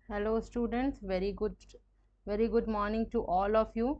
Hello students, very good morning to all of you.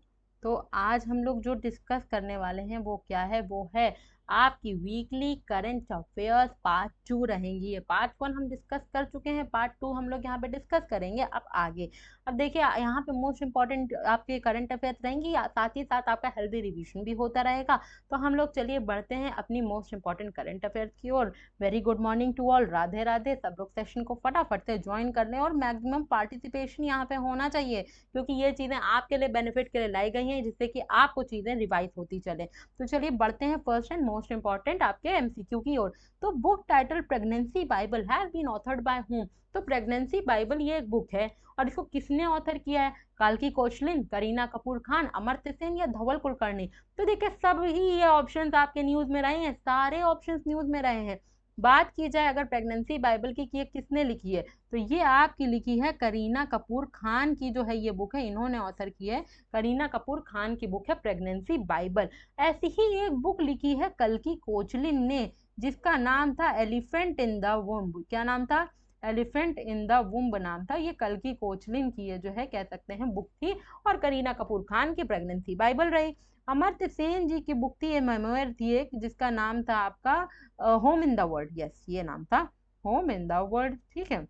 तो आज हम लोग जो डिस्कस करने वाले हैं वो क्या है, वो है आपकी वीकली करंट अफेयर्स पार्ट 2 रहेंगी। ये पार्ट 1 हम डिस्कस कर चुके हैं, पार्ट 2 हम लोग यहाँ पे डिस्कस करेंगे अब आगे। अब देखिए, यहाँ पे मोस्ट इंपॉर्टेंट आपके करंट अफेयर्स रहेंगी, साथ ही साथ आपका हेल्दी रिवीजन भी होता रहेगा। तो हम लोग चलिए बढ़ते हैं अपनी मोस्ट इंपॉर्टेंट करंट अफेयर्स की ओर। Very good morning to all, Radhe Radhe. सब लोग सेशन को फटाफट से ज्वाइन कर लें और मैक्सिमम पार्टिसिपेशन यहाँ पे होना चाहिए, क्योंकि ये चीजें आपके लिए बेनिफिट के लिए लाई गई हैं, जिससे कि आपको चीजें रिवाइज होती चले। तो चलिए बढ़ते हैं फर्स्ट एंड मोस्ट इंपॉर्टेंट आपके एमसीक्यू की ओर। तो book title Pregnancy Bible has been authored by whom. तो प्रेगनेंसी बाइबल ये एक बुक है, और इसको किसने ऑथर किया है? काल्की कोचलिन, करीना कपूर खान, अमर्त्य सेन या धवल कुलकर्णी? तो देखिए, सब ही ये ऑप्शंस आपके न्यूज में रहे हैं, सारे ऑप्शंस न्यूज में रहे हैं। बात की जाए अगर प्रेगनेंसी बाइबल की कि ये किसने लिखी है, तो ये आपकी लिखी है करीना कपूर खान की, जो है ये बुक है, इन्होंने ऑथर की है। करीना कपूर खान की बुक है प्रेगनेंसी बाइबल। ऐसी ही एक बुक लिखी है कल्की कोचलिन ने, जिसका नाम था एलिफेंट इन द वुम्ब। क्या नाम था? एलिफेंट इन द वुम्ब नाम था। ये कल्की कोचलिन की ये जो है कह सकते हैं बुक थी, और करीना कपूर खान की प्रेगनेंसी बाइबल रही। अमर्त्य सेन जी की बुक थी, ये मेमोयर थी एक, जिसका नाम था आपका home in the world. Yes, ये नाम था होम इन द वर्ल्ड। ठीक है,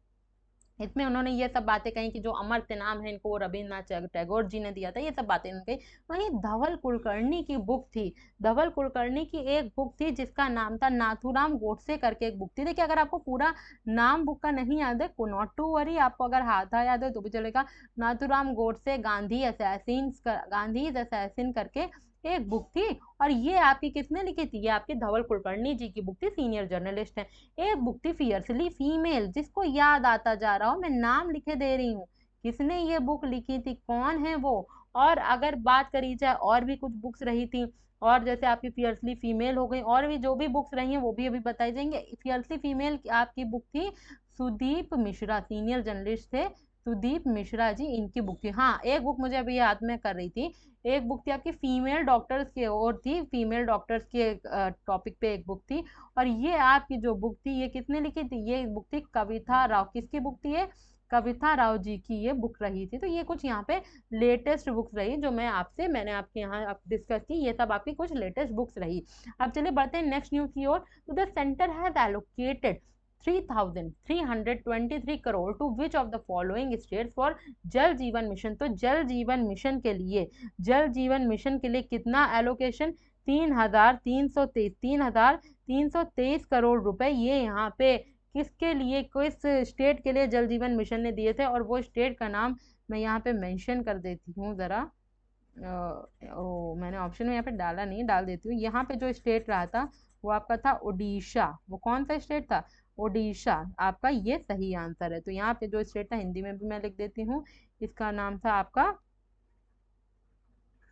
इसमें उन्होंने ये सब बातें कही कि जो अमर्त्य नाम है इनको रविन्द्रनाथ टैगोर जी ने दिया था, ये सब बातें उनकी। वहीं धवल कुलकर्णी की बुक थी, धवल कुलकर्णी की एक बुक थी जिसका नाम था नाथूराम गोडसे करके एक बुक थी। देखिए, अगर आपको पूरा नाम बुक का नहीं याद है, नॉट टू वरी, आपको अगर हाथा याद है तो भी चलेगा। नाथूराम गोडसे गांधी असैसिन करके एक बुक थी, और ये आपकी किसने लिखी थी? ये आपकी धवल कुलकर्णी जी की बुक थी, सीनियर जर्नलिस्ट है। एक बुक थी फियर्सली फीमेल, जिसको याद आता जा रहा हो, मैं नाम लिखे दे रही हूँ। किसने ये बुक लिखी थी, कौन है वो? और अगर बात करी जाए और भी कुछ बुक्स रही थी, और जैसे आपकी फियर्सली फीमेल हो गई, और भी जो भी बुक्स रही हैं वो भी अभी बताई जाएंगे। फियर्सली फीमेल आपकी बुक थी सुदीप मिश्रा, सीनियर जर्नलिस्ट थे सुदीप मिश्रा जी, इनकी बुक थी। हाँ, एक बुक मुझे अभी याद में कर रही थी, एक बुक थी आपकी फीमेल डॉक्टर्स की ओर थी, फीमेल डॉक्टर्स के टॉपिक पे एक बुक थी। और ये आपकी जो बुक थी ये किसने लिखी थी? ये बुक थी कविता राव। किसकी बुक थी ये? कविता राव जी की ये बुक रही थी। तो ये कुछ यहाँ पे लेटेस्ट बुक्स रही जो मैंने आपके यहाँ डिस्कस की, ये सब आपकी कुछ लेटेस्ट बुक्स रही। अब चलिए बढ़ते हैं नेक्स्ट न्यूज की ओर। तो the centre has allocated 3,323 crore to which of the following states for Jal Jeevan mission. तो जल जीवन मिशन के लिए कितना एलोकेशन? 3,323 करोड़ रुपए ये यहाँ पे किसके लिए, किस स्टेट के लिए जल जीवन मिशन ने दिए थे? और वो स्टेट का नाम मैं यहाँ पे मेंशन कर देती हूँ जरा। मैंने ऑप्शन में यहाँ पे डाला नहीं, डाल देती हूँ। यहाँ पे जो स्टेट रहा था वो आपका था ओडिशा। वो कौन सा स्टेट था? ओडिशा आपका ये सही आंसर है। तो यहाँ पे जो स्टेट था, हिंदी में भी मैं लिख देती हूँ, इसका नाम था आपका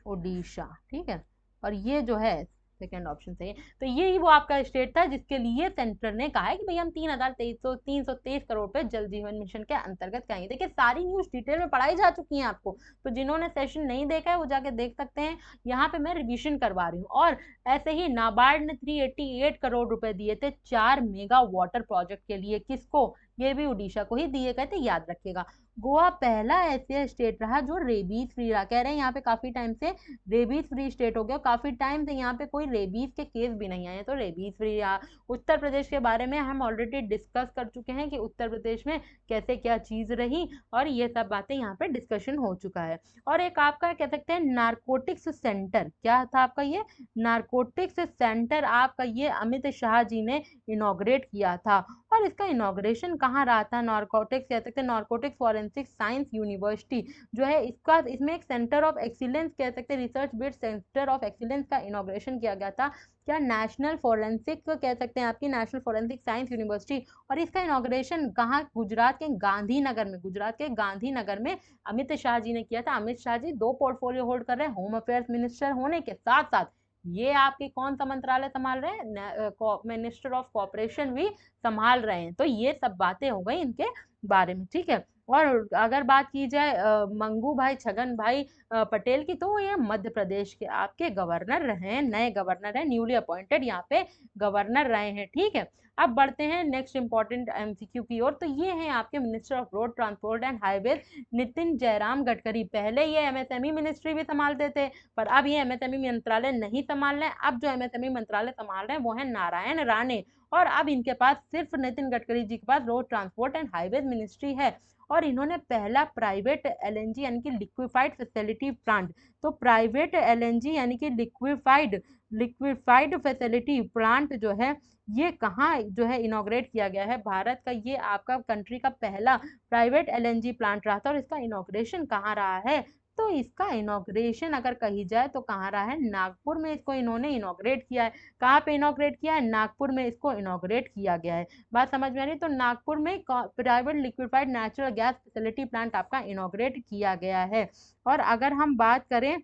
ओडिशा। ठीक है, और ये जो है सेकेंड ऑप्शन सही है। तो यही वो आपका स्टेट था जिसके लिए सेंटर ने कहा है कि भाई हम 3,323 करोड़ पे जल जीवन मिशन के अंतर्गत कहेंगे। देखिए, सारी न्यूज डिटेल में पढ़ाई जा चुकी है आपको, तो जिन्होंने सेशन नहीं देखा है वो जाके देख सकते हैं। यहाँ पे मैं रिविजन करवा रही हूँ। और ऐसे ही नाबार्ड ने 388 करोड़ रुपए दिए थे 4 मेगा वाटर प्रोजेक्ट के लिए। किसको? ये भी उड़ीसा को ही दिए गए थे, याद रखिएगा। गोवा पहला ऐसे स्टेट रहा जो रेबीज फ्री रहा। कह रहे हैं यहाँ पे काफी टाइम से रेबीज फ्री स्टेट हो गया, काफी टाइम से यहाँ पे कोई रेबीज के केस भी नहीं आए, तो रेबीज फ्री रहा। उत्तर प्रदेश के बारे में हम ऑलरेडी डिस्कस कर चुके हैं कि उत्तर प्रदेश में कैसे क्या चीज रही, और ये सब बातें यहाँ पे डिस्कशन हो चुका है। और एक आपका कह सकते हैं नारकोटिक्स सेंटर, क्या था आपका ये? नारकोटिक्स सेंटर आपका ये अमित शाह जी ने इनॉग्रेट किया था। और इसका इनॉग्रेशन कहाँ रहा था? नारकोटिक्स कह सकते हैं नारकोटिक्स फॉरेंसिक साइंस यूनिवर्सिटी जो है, इसका इसमें एक सेंटर ऑफ एक्सीलेंस कह सकते हैं, research based centre of excellence का इनॉग्रेशन किया गया था। क्या? नेशनल फॉरेंसिक कह सकते हैं आपकी नेशनल फॉरेंसिक साइंस यूनिवर्सिटी। और इसका इनॉग्रेशन कहाँ? गुजरात के गांधीनगर में, गुजरात के गांधीनगर में अमित शाह जी ने किया था। अमित शाह जी दो पोर्टफोलियो होल्ड कर रहे हैं, होम अफेयर्स मिनिस्टर होने के साथ साथ ये आपके कौन सा मंत्रालय संभाल रहे हैं? मिनिस्टर ऑफ कॉपरेशन भी संभाल रहे हैं। तो ये सब बातें हो गई इनके बारे में। ठीक है, और अगर बात की जाए मंगू भाई छगन भाई पटेल की, तो ये मध्य प्रदेश के आपके गवर्नर रहे हैं, नए गवर्नर हैं, न्यूली अपॉइंटेड यहाँ पे गवर्नर रहे हैं। ठीक है, अब बढ़ते हैं नेक्स्ट इंपॉर्टेंट एमसीक्यू की ओर। तो ये हैं आपके minister of road transport and highway Nitin Jairam Gadkari. पहले ये एमएसएमई मिनिस्ट्री भी संभालते थे, पर अब ये एमएसएमई मंत्रालय नहीं संभाल रहे हैं। अब जो एमएसएमई मंत्रालय संभाल रहे हैं वो है नारायण राणे, और अब इनके पास सिर्फ नितिन गडकरी जी के पास road transport and highway ministry है। और इन्होंने पहला प्राइवेट एलएनजी यानी कि लिक्विफाइड फैसिलिटी प्लांट, तो प्राइवेट एलएनजी यानी कि लिक्विफाइड फैसिलिटी प्लांट जो है ये कहाँ जो है इनॉग्रेट किया गया है, भारत का ये आपका कंट्री का पहला प्राइवेट एलएनजी प्लांट रहा था। और इसका इनॉग्रेशन कहाँ रहा है, तो इसका इनॉग्रेशन अगर कही जाए तो कहाँ रहा है, नागपुर में इसको इन्होंने इनॉग्रेट किया है। कहाँ पे इनॉग्रेट किया है, नागपुर में इसको इनॉग्रेट किया गया है। बात समझ में आ रही, तो नागपुर में private liquefied natural gas facility plant आपका इनॉग्रेट किया गया है। और अगर हम बात करें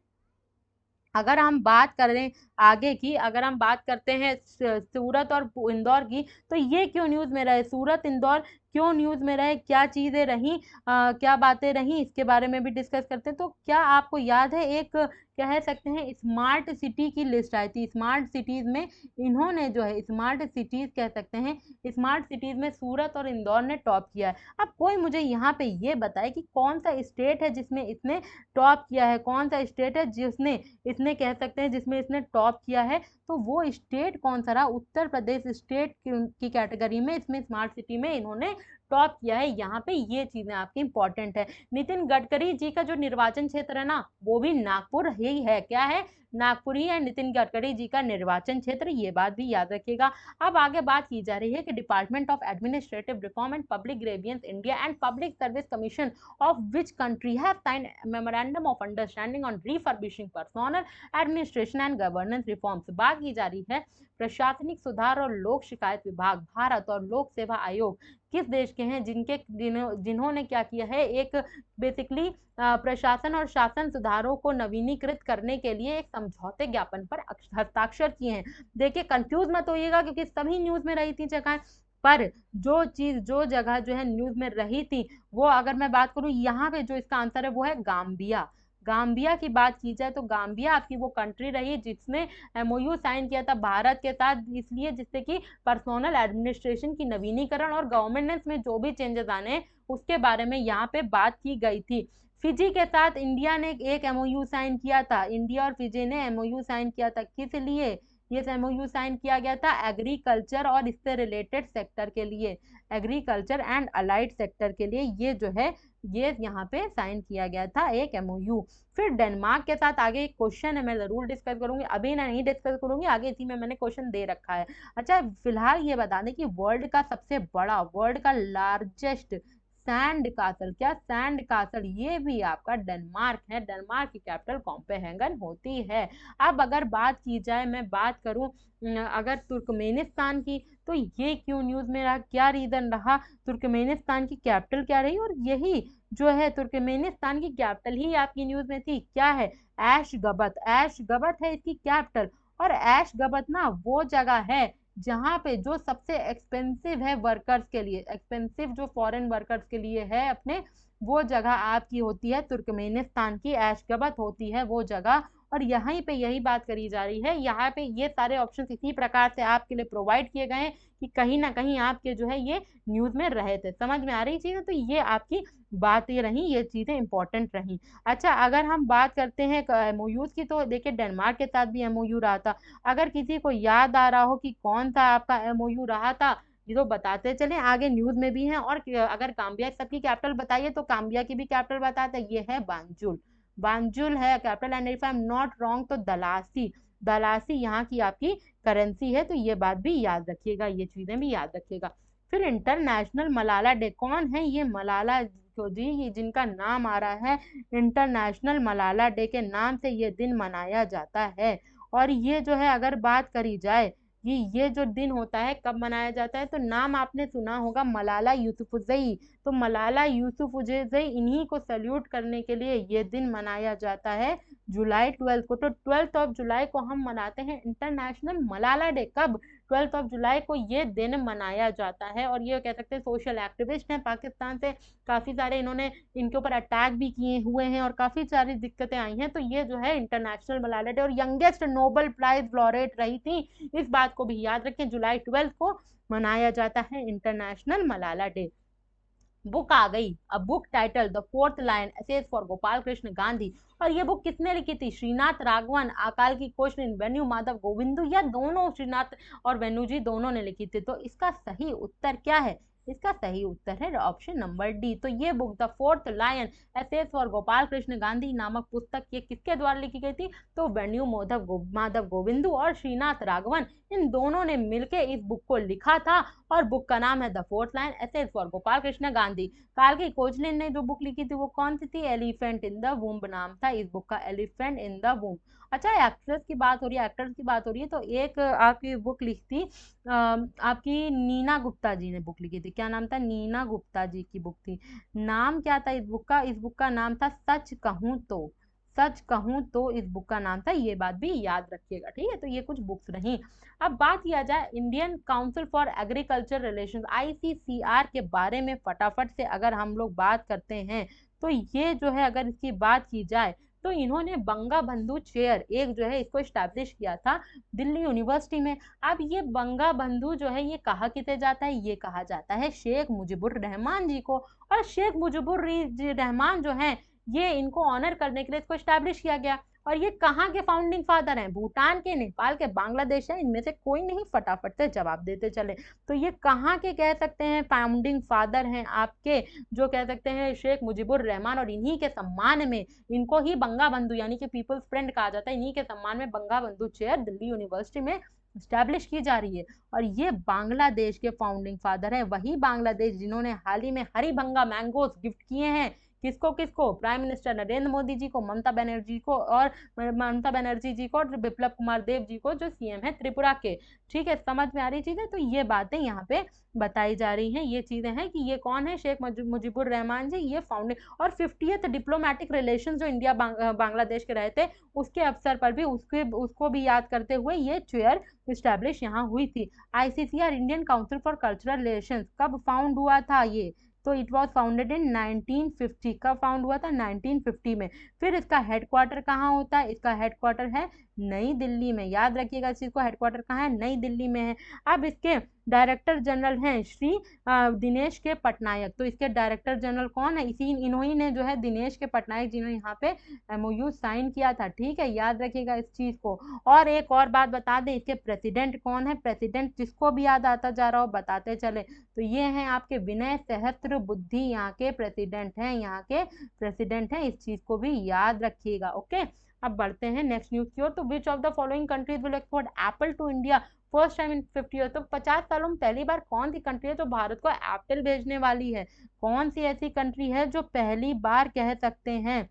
आगे की, अगर हम बात करते हैं सूरत और इंदौर की, तो ये क्यों न्यूज में रहे, सूरत इंदौर क्यों न्यूज में रहे, क्या चीजें रही, क्या बातें रही, इसके बारे में भी डिस्कस करते हैं। तो क्या आपको याद है, एक कह सकते हैं स्मार्ट सिटी की लिस्ट आई थी, स्मार्ट सिटीज में इन्होंने जो है स्मार्ट सिटीज कह सकते हैं, स्मार्ट सिटीज में सूरत और इंदौर ने टॉप किया है। अब कोई मुझे यहाँ पे ये बताए कि कौन सा स्टेट है जिसमें इसने टॉप किया है, कौन सा स्टेट है जिसने इसने कह सकते हैं जिसमें इसने टॉप किया है, तो वो स्टेट कौन सा रहा, उत्तर प्रदेश स्टेट की कैटेगरी में इसमें स्मार्ट सिटी में इन्होंने टॉप किया है। यहाँ पे ये चीजें आपकी इंपॉर्टेंट है। नितिन गडकरी जी का जो निर्वाचन क्षेत्र है ना, वो भी नागपुर ही है, क्या है, नागपुर ही है नितिन गडकरी जी का निर्वाचन क्षेत्र, ये बात भी याद रखिएगा। अब आगे बात की जा रही है कि department of administrative reform and public grievance India and public service commission of which country have signed memorandum of understanding on refurbishing personnel administration and governance reforms. बात की जा रही है प्रशासनिक सुधार और लोक शिकायत विभाग भारत और लोक सेवा आयोग किस देश के हैं, जिन्होंने क्या किया है, एक बेसिकली प्रशासन और शासन सुधारों को नवीनीकृत करने के लिए एक समझौते ज्ञापन पर हस्ताक्षर किए हैं। देखिए कंफ्यूज मत होइएगा क्योंकि सभी न्यूज में रही थी जगह, पर जो जगह जो है न्यूज में रही थी वो अगर मैं बात करूं यहाँ पे जो इसका आंसर है वो है गाम्बिया। गाम्बिया की बात की जाए तो गाम्बिया आपकी वो कंट्री रही जिसने एमओयू साइन किया था भारत के साथ, इसलिए जिससे कि पर्सनल एडमिनिस्ट्रेशन की नवीनीकरण और गवर्नेंस में जो भी चेंजेस आने उसके बारे में यहाँ पे बात की गई थी। फिजी के साथ इंडिया ने एक एमओयू साइन किया था, इंडिया और फिजी ने एमओयू साइन किया था, किस लिए ये एमओयू साइन किया गया था, एग्रीकल्चर और इससे रिलेटेड सेक्टर के लिए, एग्रीकल्चर एंड अलाइड सेक्टर के लिए ये जो है ये यहाँ पे साइन किया गया था एक एमओयू। फिर डेनमार्क के साथ आगे एक क्वेश्चन है, मैं जरूर डिस्कस करूंगी, अभी नहीं डिस्कस करूंगी, आगे इसी में मैंने क्वेश्चन दे रखा है। अच्छा फिलहाल ये बता दें कि वर्ल्ड का सबसे बड़ा, वर्ल्ड का लार्जेस्ट सैंड कासल, क्या सैंड कासल, ये भी आपका डेनमार्क है, डेनमार्क की कैपिटल कोपेनहेगन होती है। अब अगर बात की जाए, मैं बात करूं अगर तुर्कमेनिस्तान की, तो ये क्यों न्यूज में रहा, क्या रीजन रहा, तुर्कमेनिस्तान की कैपिटल क्या रही, और यही जो है तुर्कमेनिस्तान की कैपिटल ही आपकी न्यूज में थी, क्या है, एशगबत, एशगबत है इसकी कैपिटल। और एशगबत ना वो जगह है जहाँ पे जो सबसे एक्सपेंसिव है वर्कर्स के लिए, एक्सपेंसिव जो फॉरेन वर्कर्स के लिए है अपने, वो जगह आपकी होती है तुर्कमेनिस्तान की, एशगबत होती है वो जगह। और यहीं पे यही बात करी जा रही है, यहाँ पे ये सारे ऑप्शन इसी प्रकार से आपके लिए प्रोवाइड किए गए हैं कि कहीं ना कहीं आपके जो है ये न्यूज में रहे थे। समझ में आ रही चीजें, तो ये आपकी बातें रही, ये चीजें इंपॉर्टेंट रही। अच्छा अगर हम बात करते हैं एमओयूज की, तो देखिए डेनमार्क के साथ भी एमओयू रहा था। अगर किसी को याद आ रहा हो कि कौन सा आपका एमओयू रहा था, ये तो बताते चले, आगे न्यूज में भी है। और अगर काम्बिया सबकी कैपिटल बताइए तो काम्बिया की भी कैपिटल बताते हैं, ये है बांजुल, बांजुल है capital. And if I am not wrong तो दलासी, दलासी यहाँ की आपकी करेंसी है, तो ये बात भी याद रखिएगा, ये चीजें भी याद रखिएगा। फिर इंटरनेशनल मलाला डे, कौन है ये मलाला जी, जिनका नाम आ रहा है इंटरनेशनल मलाला डे के नाम से ये दिन मनाया जाता है। और ये जो है अगर बात करी जाए ये जो दिन होता है कब मनाया जाता है, तो नाम आपने सुना होगा मलाला यूसुफजई, तो मलाला यूसुफजई इन्हीं को सल्यूट करने के लिए ये दिन मनाया जाता है जुलाई 12 को। तो 12 जुलाई को हम मनाते हैं इंटरनेशनल मलाला डे, कब, 12 ऑफ जुलाई को ये दिन मनाया जाता है। और ये कह सकते हैं सोशल एक्टिविस्ट हैं पाकिस्तान से, काफ़ी सारे इन्होंने इनके ऊपर अटैक भी किए हुए हैं और काफ़ी सारी दिक्कतें आई हैं। तो ये जो है इंटरनेशनल मलाला डे और यंगेस्ट नोबेल प्राइज लॉरेट रही थी, इस बात को भी याद रखें। जुलाई 12 को मनाया जाता है इंटरनेशनल मलाला डे। बुक आ गई, a book title the Fourth Lion essays for Gopal Krishna Gandhi. और ये बुक किसने लिखी थी? श्रीनाथ राघवन, अकाल की कोशलिन, वेन्यू माधव गोविंदू, या दोनों श्रीनाथ और वेन्यू जी दोनों ने लिखी थी? तो इसका सही उत्तर क्या है? इसका सही उत्तर है ऑप्शन नंबर डी। तो ये book the Fourth Lion essays for Gopal Krishna Gandhi नामक पुस्तक ये किसके द्वारा लिखी गई थी? तो वेन्यू माधव गोविंदू और श्रीनाथ राघवन, इन दोनों ने मिलकर इस बुक को लिखा था और बुक का नाम है the Fourth Lion essays for Gopal Krishna Gandhi. काल की कोचलिन ने जो बुक लिखी थी वो कौन सी थी? एलिफेंट इन द वूम्ब नाम था इस बुक का, एलिफेंट इन द वूम्ब। अच्छा, एक्ट्रेस की बात हो रही है, एक्टर्स की बात हो रही है, तो एक आपकी बुक लिखती आपकी नीना गुप्ता जी ने बुक लिखी थी। क्या नाम था? नीना गुप्ता जी की बुक थी। नाम क्या था इस बुक का? इस बुक का नाम था सच कहूं तो। सच कहूं तो इस बुक का नाम था, ये बात भी याद रखिएगा, ठीक है। तो ये कुछ बुक्स रही। अब बात किया जाए Indian council for agriculture relations ICCR के बारे में फटाफट से अगर हम लोग बात करते हैं, तो ये जो है अगर इसकी बात की जाए तो इन्होंने बंगा बंधु चेयर एक जो है इसको स्टैब्लिश किया था दिल्ली यूनिवर्सिटी में। अब ये बंगा बंधु जो है ये कहा किसे जाता है? ये कहा जाता है शेख मुजीबुर रहमान जी को। और शेख मुजीबुर रहमान जो है ये इनको ऑनर करने के लिए इसको स्टैब्लिश किया गया। और ये कहाँ के फाउंडिंग फादर हैं? भूटान के, नेपाल के, बांग्लादेश है, इनमें से कोई नहीं, फटाफट से जवाब देते चले। तो ये कहाँ के कह सकते हैं फाउंडिंग फादर हैं आपके, जो कह सकते हैं शेख मुजीबुर रहमान। और इन्हीं के सम्मान में इनको ही बंगा बंधु यानी कि पीपल्स फ्रेंड कहा जाता है। इन्हीं के सम्मान में बंगा बंधु चेयर दिल्ली यूनिवर्सिटी में स्टैब्लिश की जा रही है। और ये बांग्लादेश के फाउंडिंग फादर है, वही बांग्लादेश जिन्होंने हाल ही में हरीभंगा मैंगोस गिफ्ट किए हैं। किसको किसको? प्राइम मिनिस्टर नरेंद्र मोदी जी को, ममता बनर्जी को, और ममता बनर्जी जी को, और बिप्लब कुमार देव जी को जो CM है त्रिपुरा के। ठीक है, समझ में आ रही चीजें? तो ये बातें यहाँ पे बताई जा रही हैं, ये चीजें हैं कि ये कौन है शेख मुजीबुर रहमान जी, ये फाउंडिंग। और 50th डिप्लोमेटिक रिलेशन जो इंडिया बांग्लादेश के रहे थे उसके अवसर पर भी उसको भी याद करते हुए ये चेयर स्टैब्लिश यहाँ हुई थी। ICCR Indian council for cultural relations कब फाउंड हुआ था ये? तो इट वॉज फाउंडेड इन 1950। कब फाउंड हुआ था? 1950 में। फिर इसका हेडक्वार्टर कहाँ होता है? इसका हेडक्वार्टर है नई दिल्ली में। याद रखिएगा इस चीज को, हेडक्वार्टर कहाँ है? नई दिल्ली में है। अब इसके डायरेक्टर जनरल हैं श्री दिनेश के पटनायक। तो इसके डायरेक्टर जनरल कौन है? इन्होंने ने जो है दिनेश के पटनायक जिन्होंने यहाँ पे MOU साइन किया था। ठीक है, याद रखिएगा इस चीज को। और एक और बात बता दें, इसके प्रेसिडेंट कौन है? प्रेसिडेंट जिसको भी याद आता जा रहा हो बताते चले, तो ये हैं आपके विनय सहस्त्र बुद्धि, यहाँ के प्रेसिडेंट हैं, यहाँ के प्रेसिडेंट हैं। इस चीज को भी याद रखिएगा। ओके, अब बढ़ते हैं नेक्स्ट न्यूज की ओर। तो which of the following countries will export apple to India first time in 50 year? तो 50 सालों में पहली बार कौन सी कंट्री है जो भारत को एप्पल भेजने वाली है? कौन सी ऐसी कंट्री है जो पहली बार कह सकते हैं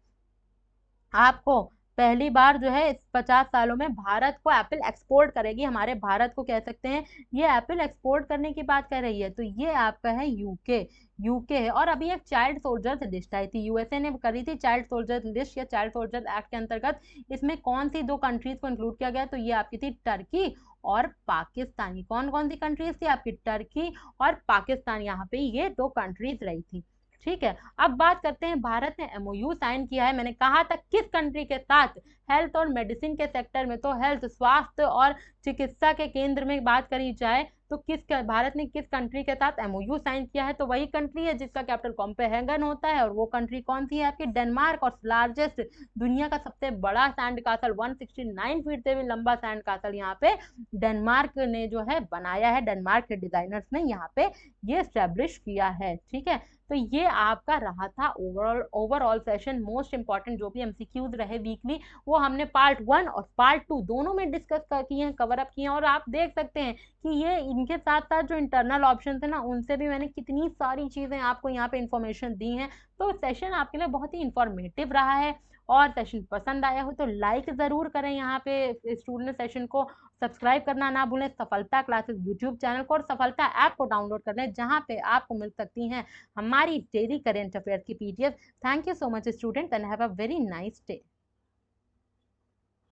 आपको पहली बार जो है 50 सालों में भारत को एप्पल एक्सपोर्ट करेगी? हमारे भारत को कह सकते हैं ये एप्पल एक्सपोर्ट करने की बात कर रही है। तो ये आपका है यूके है। और अभी एक चाइल्ड सोल्जर्स लिस्ट आई थी, USA ने करी थी चाइल्ड सोल्जर्स लिस्ट या चाइल्ड सोल्जर्स एक्ट के अंतर्गत। इसमें कौन सी दो कंट्रीज को इंक्लूड किया गया? तो ये आपकी थी टर्की और पाकिस्तान। कौन कौन सी कंट्रीज थी आपकी? टर्की और पाकिस्तान, यहाँ पे ये दो कंट्रीज रही थी। ठीक है, अब बात करते हैं भारत ने MOU साइन किया है, मैंने कहा था किस कंट्री के साथ? हेल्थ और मेडिसिन के सेक्टर में। तो हेल्थ, स्वास्थ्य और चिकित्सा के केंद्र में बात करी जाए तो भारत ने किस कंट्री के साथ MOU साइन किया है? तो वही कंट्री है जिसका कैपिटल कोपेनहेगन होता है। और वो कंट्री कौन सी है आपकी? डेनमार्क। और लार्जेस्ट, दुनिया का सबसे बड़ा सैंड कासल, 169 फीट से भी लंबा सैंड कासल यहाँ पे डेनमार्क ने जो है बनाया है। डेनमार्क के डिजाइनर्स ने यहाँ पे ये स्टैब्लिश किया है। ठीक है, तो ये आपका रहा था ओवरऑल सेशन। मोस्ट इंपॉर्टेंट जो भी MCQs रहे वीकली वो हमने पार्ट 1 और पार्ट 2 दोनों में डिस्कस किए हैं, कवर अप किए हैं। और आप देख सकते हैं कि ये इनके साथ साथ जो इंटरनल ऑप्शन थे ना उनसे भी मैंने कितनी सारी चीजें आपको यहाँ पे इंफॉर्मेशन दी हैं। तो सेशन आपके लिए बहुत ही इंफॉर्मेटिव रहा है। और सेशन पसंद आया हो तो लाइक ज़रूर करें यहाँ पे स्टूडेंट सेशन को। सब्सक्राइब करना ना भूलें सफलता क्लासेस यूट्यूब चैनल को, और सफलता ऐप को डाउनलोड कर लें जहाँ पे आपको मिल सकती हैं हमारी डेली करेंट अफेयर्स की PDF। Thank you so much student and have a very nice day.